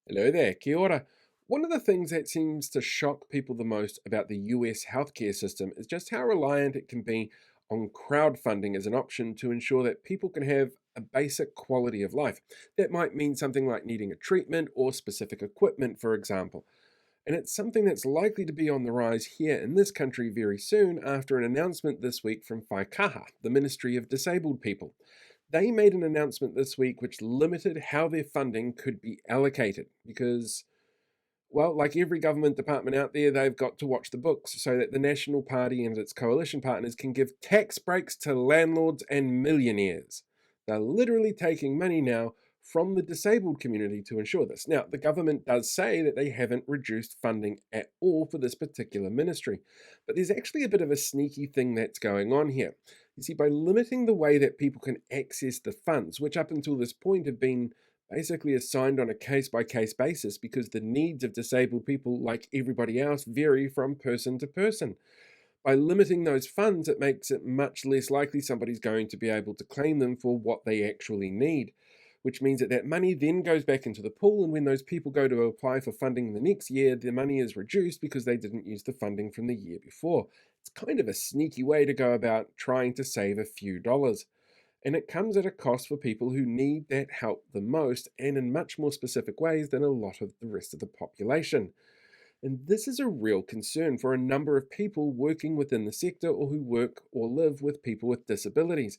Hello there, kia ora. One of the things that seems to shock people the most about the US healthcare system is just how reliant it can be on crowdfunding as an option to ensure that people can have a basic quality of life. That might mean something like needing a treatment or specific equipment, for example. And it's something that's likely to be on the rise here in this country very soon after an announcement this week from Whaikaha, the Ministry of Disabled People. They made an announcement this week which limited how their funding could be allocated because, well, like every government department out there, they've got to watch the books so that the National Party and its coalition partners can give tax breaks to landlords and millionaires. They're literally taking money now from the disabled community to ensure this. Now, the government does say that they haven't reduced funding at all for this particular ministry, but there's actually a bit of a sneaky thing that's going on here. You see, by limiting the way that people can access the funds, which up until this point have been basically assigned on a case by case basis because the needs of disabled people, like everybody else, vary from person to person. By limiting those funds, it makes it much less likely somebody's going to be able to claim them for what they actually need, which means that that money then goes back into the pool. And when those people go to apply for funding the next year, the money is reduced because they didn't use the funding from the year before. It's kind of a sneaky way to go about trying to save a few dollars. And it comes at a cost for people who need that help the most and in much more specific ways than a lot of the rest of the population. And this is a real concern for a number of people working within the sector or who work or live with people with disabilities.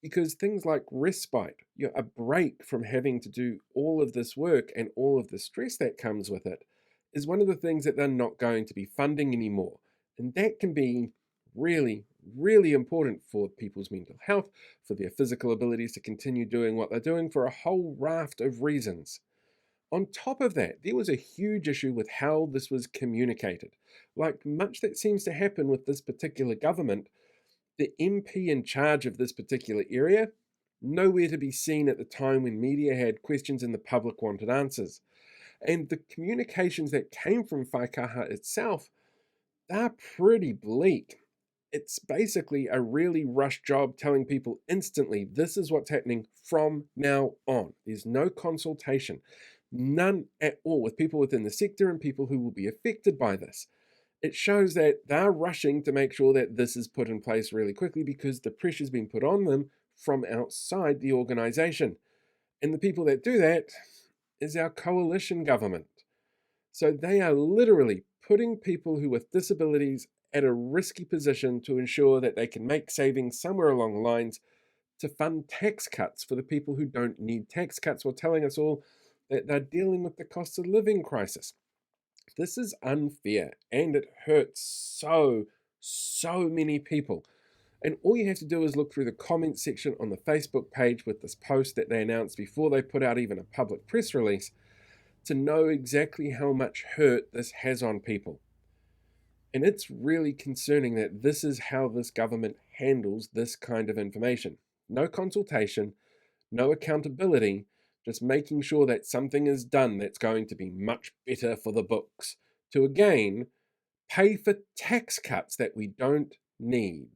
Because things like respite, a break from having to do all of this work and all of the stress that comes with it, is one of the things that they're not going to be funding anymore. And that can be really, really important for people's mental health, for their physical abilities to continue doing what they're doing for a whole raft of reasons. On top of that, there was a huge issue with how this was communicated. Like much that seems to happen with this particular government, the MP in charge of this particular area, nowhere to be seen at the time when media had questions and the public wanted answers. And the communications that came from Whaikaha itself, they're pretty bleak. It's basically a really rushed job telling people instantly this is what's happening from now on. There's no consultation, none at all, with people within the sector and people who will be affected by this. It shows that they're rushing to make sure that this is put in place really quickly because the pressure's been put on them from outside the organization. And the people that do that is our coalition government. So they are literally putting people who with disabilities at a risky position to ensure that they can make savings somewhere along the lines to fund tax cuts for the people who don't need tax cuts, while telling us all that they're dealing with the cost of living crisis. This is unfair and it hurts so many people. And all you have to do is look through the comments section on the Facebook page with this post that they announced before they put out even a public press release to know exactly how much hurt this has on people. And it's really concerning that this is how this government handles this kind of information. No consultation, no accountability, just making sure that something is done that's going to be much better for the books to again pay for tax cuts that we don't need.